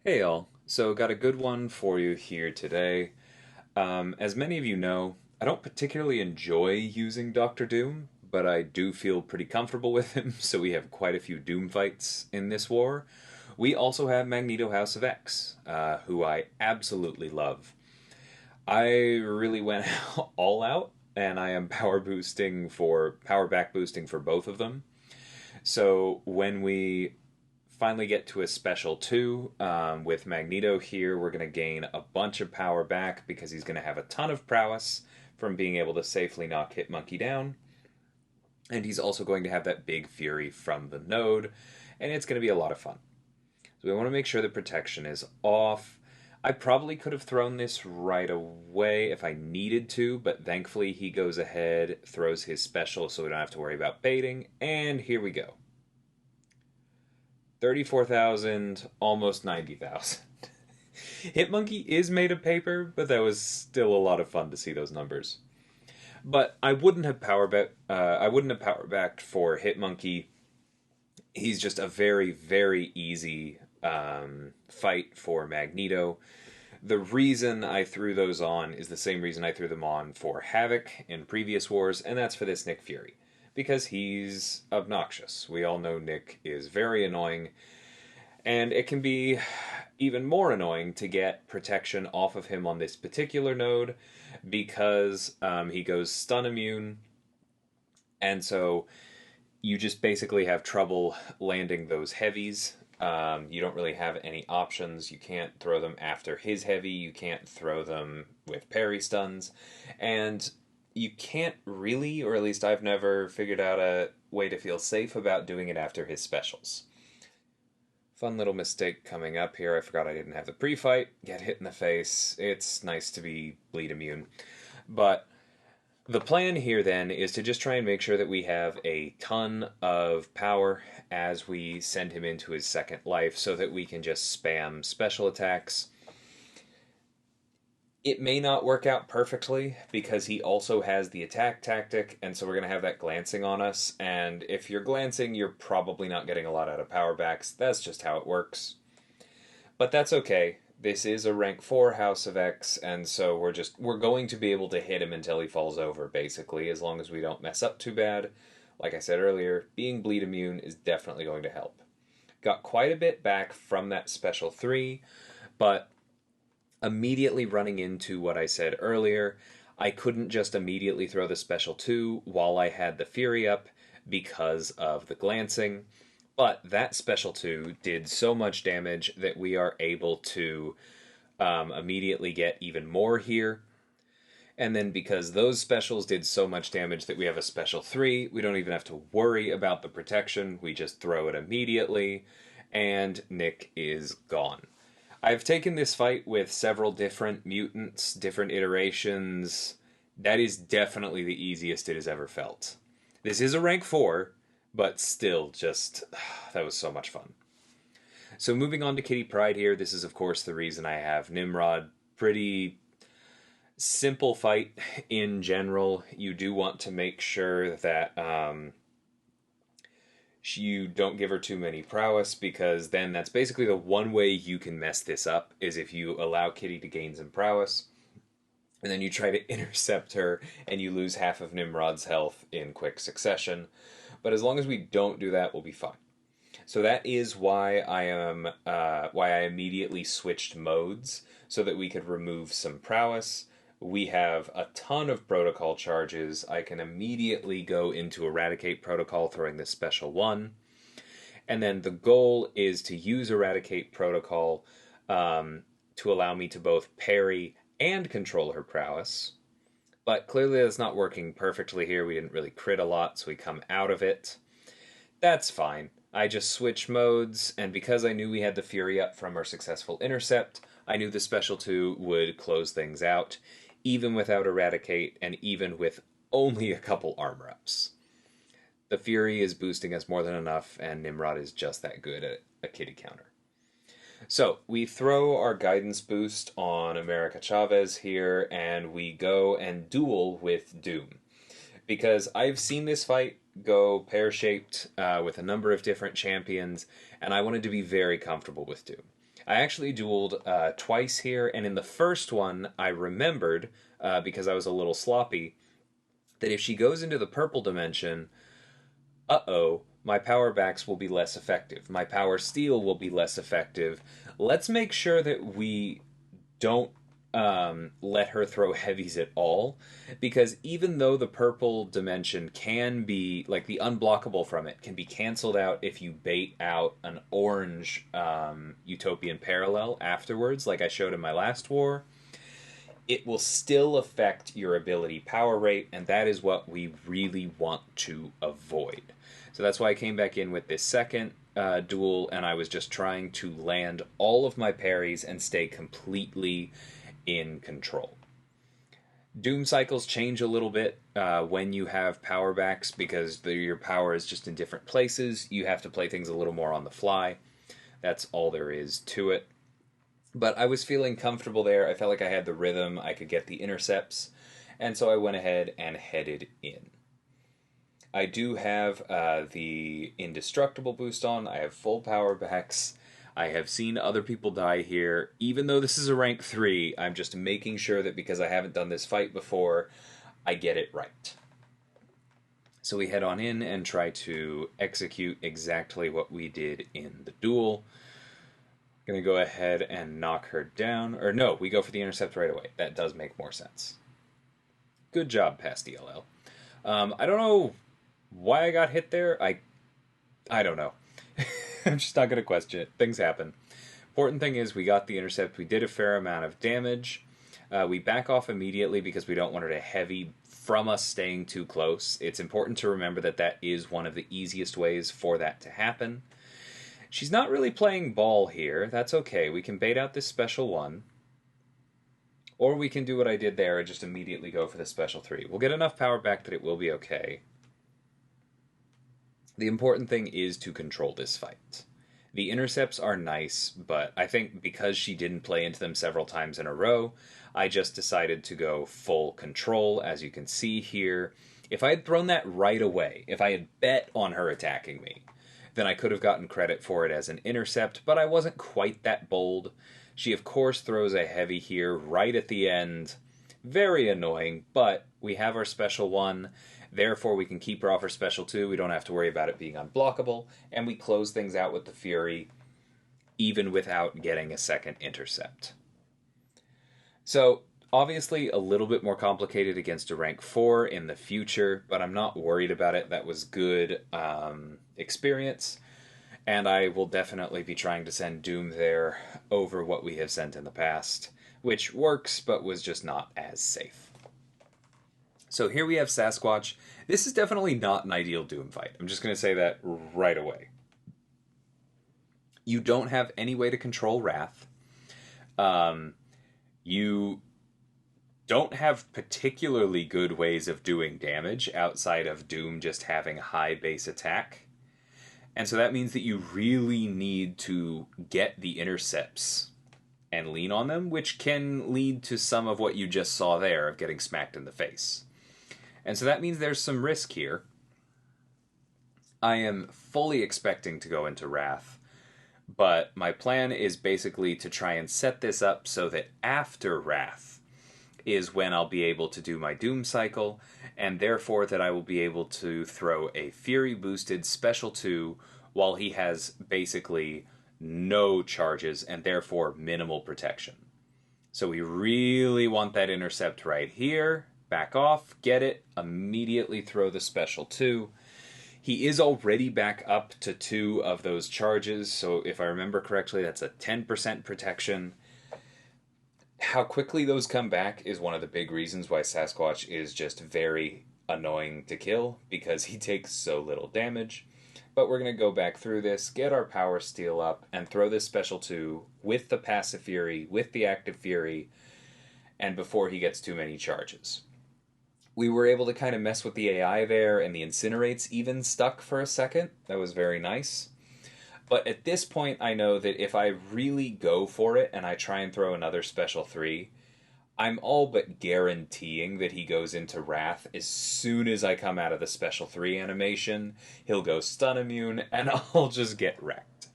Hey all, so got a good one for you here today. As many of you know, I don't particularly enjoy using Doctor Doom, but I do feel pretty comfortable with him, so we have quite a few Doom fights in this war. We also have Magneto House of X, who I absolutely love. I really went all out, and I am power back boosting for both of them. So when we finally get to a special 2 with Magneto here, we're going to gain a bunch of power back because he's going to have a ton of prowess from being able to safely knock Hitmonkey down. And he's also going to have that big fury from the node, and it's going to be a lot of fun. So we want to make sure the protection is off. I probably could have thrown this right away if I needed to, but thankfully he goes ahead, throws his special so we don't have to worry about baiting, and here we go. 34,000, almost 90,000. Hitmonkey is made of paper, but that was still a lot of fun to see those numbers. But I wouldn't have I wouldn't have power backed for Hitmonkey. He's just a very, very easy fight for Magneto. The reason I threw those on is the same reason I threw them on for Havoc in previous wars, and that's for this Nick Fury. Because he's obnoxious. We all know Nick is very annoying, and it can be even more annoying to get protection off of him on this particular node because he goes stun immune, and so you just basically have trouble landing those heavies. You don't really have any options. You can't throw them after his heavy, you can't throw them with parry stuns, and you can't really, or at least I've never figured out a way to feel safe about doing it after his specials. Fun little mistake coming up here. I forgot I didn't have the pre-fight. Get hit in the face. It's nice to be bleed immune. But the plan here then is to just try and make sure that we have a ton of power as we send him into his second life so that we can just spam special attacks. It may not work out perfectly because he also has the attack tactic, and so we're going to have that glancing on us. And if you're glancing, you're probably not getting a lot out of power backs. That's just how it works. But that's okay. This is a rank 4 House of X, and so we're going to be able to hit him until he falls over, basically, as long as we don't mess up too bad. Like I said earlier, being bleed immune is definitely going to help. Got quite a bit back from that special 3, but immediately running into what I said earlier, I couldn't just immediately throw the special 2 while I had the Fury up because of the glancing. But that special 2 did so much damage that we are able to immediately get even more here. And then because those specials did so much damage that we have a special 3, we don't even have to worry about the protection. We just throw it immediately, and Nick is gone. I've taken this fight with several different mutants, different iterations. That is definitely the easiest it has ever felt. This is a rank 4, but still just, that was so much fun. So moving on to Kitty Pryde here, this is of course the reason I have Nimrod. Pretty simple fight in general. You do want to make sure that you don't give her too many prowess, because then that's basically the one way you can mess this up, is if you allow Kitty to gain some prowess and then you try to intercept her and you lose half of Nimrod's health in quick succession. But as long as we don't do that, we'll be fine. So that is why I immediately switched modes, so that we could remove some prowess. We have a ton of protocol charges. I can immediately go into Eradicate Protocol, throwing this special 1. And then the goal is to use Eradicate Protocol to allow me to both parry and control her prowess. But clearly that's not working perfectly here. We didn't really crit a lot, so we come out of it. That's fine. I just switched modes, and because I knew we had the Fury up from our successful intercept, I knew the special 2 would close things out, even without Eradicate, and even with only a couple armor ups. The Fury is boosting us more than enough, and Nimrod is just that good at a kitty counter. So, we throw our guidance boost on America Chavez here, and we go and duel with Doom. Because I've seen this fight go pear-shaped with a number of different champions, and I wanted to be very comfortable with Doom. I actually dueled twice here, and in the first one, I remembered, because I was a little sloppy, that if she goes into the purple dimension, uh-oh, my power backs will be less effective. My power steel will be less effective. Let's make sure that we don't let her throw heavies at all, because even though the purple dimension can be, like, the unblockable from it can be canceled out if you bait out an orange utopian parallel afterwards, like I showed in my last war, it will still affect your ability power rate, and that is what we really want to avoid. So that's why I came back in with this second duel, and I was just trying to land all of my parries and stay completely in control. Doom cycles change a little bit when you have power backs, because your power is just in different places. You have to play things a little more on the fly. That's all there is to it. But I was feeling comfortable there. I felt like I had the rhythm. I could get the intercepts. And so I went ahead and headed in. I do have the indestructible boost on. I have full power backs. I have seen other people die here. Even though this is a rank 3, I'm just making sure that because I haven't done this fight before, I get it right. So we head on in and try to execute exactly what we did in the duel. Gonna go ahead and knock her down. Or no, we go for the intercept right away. That does make more sense. Good job, past DLL. I don't know why I got hit there. I don't know. I'm just not gonna question it. Things happen. Important thing is we got the intercept. We did a fair amount of damage. We back off immediately because we don't want her to heavy from us staying too close. It's important to remember that that is one of the easiest ways for that to happen. She's not really playing ball here. That's okay. We can bait out this special 1. Or we can do what I did there and just immediately go for the special 3. We'll get enough power back that it will be okay. The important thing is to control this fight. The intercepts are nice, but I think because she didn't play into them several times in a row, I just decided to go full control, as you can see here. If I had thrown that right away, if I had bet on her attacking me, then I could have gotten credit for it as an intercept, but I wasn't quite that bold. She, of course, throws a heavy here right at the end. Very annoying, but we have our special 1. Therefore, we can keep her off her special 2. We don't have to worry about it being unblockable, and we close things out with the Fury, even without getting a second intercept. So, obviously, a little bit more complicated against a rank 4 in the future, but I'm not worried about it. That was good experience, and I will definitely be trying to send Doom there over what we have sent in the past, which works, but was just not as safe. So here we have Sasquatch. This is definitely not an ideal Doom fight. I'm just going to say that right away. You don't have any way to control Wrath. You don't have particularly good ways of doing damage outside of Doom just having high base attack. And so that means that you really need to get the intercepts and lean on them, which can lead to some of what you just saw there of getting smacked in the face. And so that means there's some risk here. I am fully expecting to go into Wrath, but my plan is basically to try and set this up so that after Wrath is when I'll be able to do my Doom cycle, and therefore that I will be able to throw a Fury boosted special 2 while he has basically no charges and therefore minimal protection. So we really want that intercept right here. Back off, get it, immediately throw the special 2. He is already back up to 2 of those charges, so if I remember correctly, that's a 10% protection. How quickly those come back is one of the big reasons why Sasquatch is just very annoying to kill, because he takes so little damage. But we're going to go back through this, get our power steal up, and throw this special 2 with the passive Fury, with the active Fury, and before he gets too many charges. We were able to kind of mess with the AI there, and the Incinerates even stuck for a second. That was very nice. But at this point, I know that if I really go for it and I try and throw another special 3, I'm all but guaranteeing that he goes into Wrath as soon as I come out of the special 3 animation. He'll go stun immune, and I'll just get wrecked.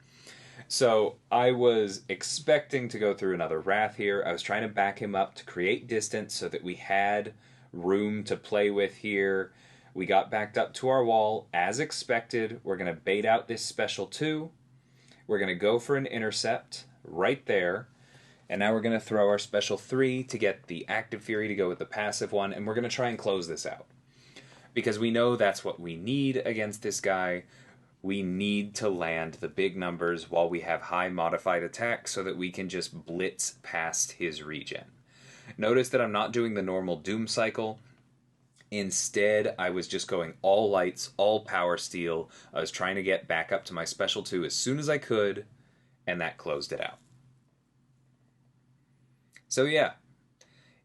So I was expecting to go through another Wrath here. I was trying to back him up to create distance so that we had room to play with here. We got backed up to our wall. As expected, we're going to bait out this special 2. We're going to go for an intercept right there. And now we're going to throw our special 3 to get the active Fury to go with the passive one. And we're going to try and close this out. Because we know that's what we need against this guy. We need to land the big numbers while we have high modified attack so that we can just blitz past his regen. Notice that I'm not doing the normal Doom cycle. Instead, I was just going all lights, all power steel. I was trying to get back up to my special 2 as soon as I could, and that closed it out. So yeah,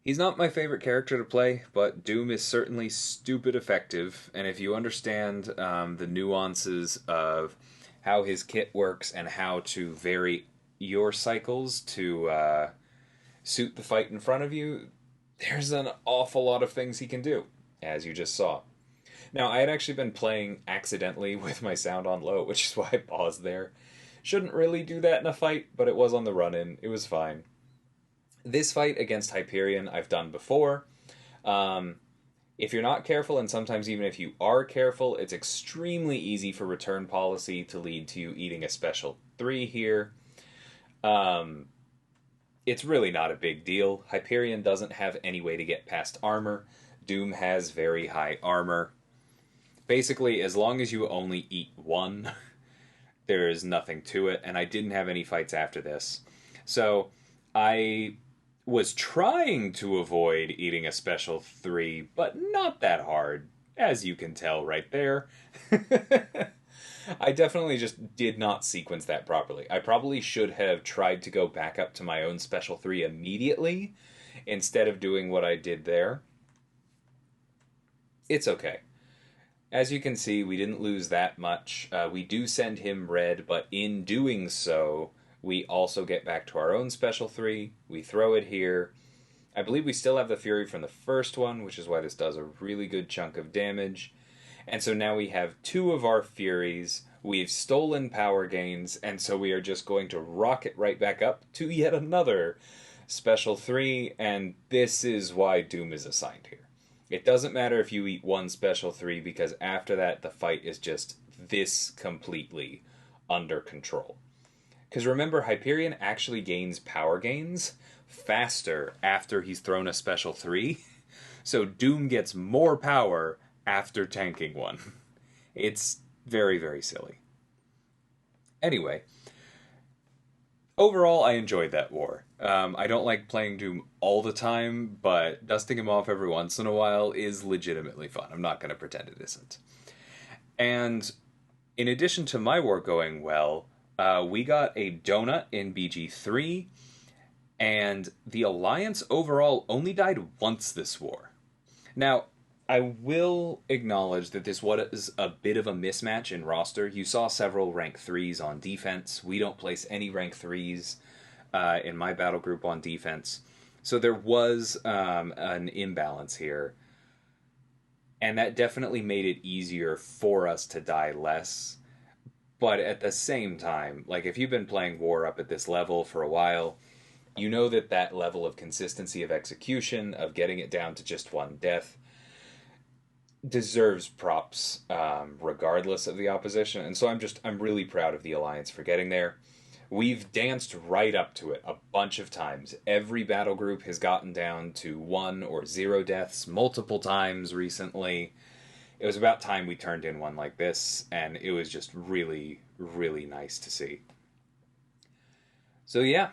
he's not my favorite character to play, but Doom is certainly stupid effective, and if you understand the nuances of how his kit works and how to vary your cycles to suit the fight in front of you, there's an awful lot of things he can do, as you just saw. Now, I had actually been playing accidentally with my sound on low, which is why I paused there. Shouldn't really do that in a fight, but it was on the run-in. It was fine. This fight against Hyperion I've done before. If you're not careful, and sometimes even if you are careful, it's extremely easy for return policy to lead to you eating a special 3 here. It's really not a big deal. Hyperion doesn't have any way to get past armor. Doom has very high armor. Basically, as long as you only eat 1, there is nothing to it, and I didn't have any fights after this. So, I was trying to avoid eating a special 3, but not that hard, as you can tell right there. I definitely just did not sequence that properly. I probably should have tried to go back up to my own special 3 immediately, instead of doing what I did there. It's okay. As you can see, we didn't lose that much. We do send him red, but in doing so, we also get back to our own special 3. We throw it here. I believe we still have the Fury from the first one, which is why this does a really good chunk of damage. And so now we have 2 of our Furies. We've stolen power gains, and so we are just going to rocket right back up to yet another special 3, and this is why Doom is assigned here. It doesn't matter if you eat 1 special 3, because after that, the fight is just this completely under control. Because remember, Hyperion actually gains power gains faster after he's thrown a special 3. So Doom gets more power after tanking 1. It's very, very silly. Anyway, overall, I enjoyed that war. I don't like playing Doom all the time, but dusting him off every once in a while is legitimately fun. I'm not going to pretend it isn't. And in addition to my war going well, we got a donut in BG3, and the Alliance overall only died once this war. Now, I will acknowledge that this was a bit of a mismatch in roster. You saw several rank 3s on defense. We don't place any rank 3s in my battle group on defense. So there was an imbalance here. And that definitely made it easier for us to die less. But at the same time, like if you've been playing war up at this level for a while, you know that that level of consistency of execution, of getting it down to just 1 death, deserves props regardless of the opposition. And so I'm really proud of the Alliance for getting there. We've danced right up to it a bunch of times. Every battle group has gotten down to 1 or 0 deaths multiple times recently. It was about time we turned in one like this, and it was just really, really nice to see. So yeah,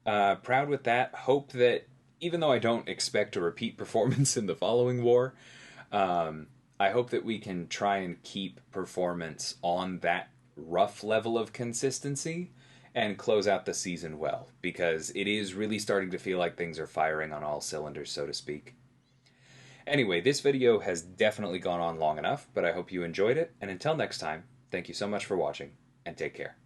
proud with that. Hope that, even though I don't expect a repeat performance in the following war, I hope that we can try and keep performance on that rough level of consistency and close out the season well, because it is really starting to feel like things are firing on all cylinders, so to speak. Anyway, this video has definitely gone on long enough, but I hope you enjoyed it, and until next time, thank you so much for watching, and take care.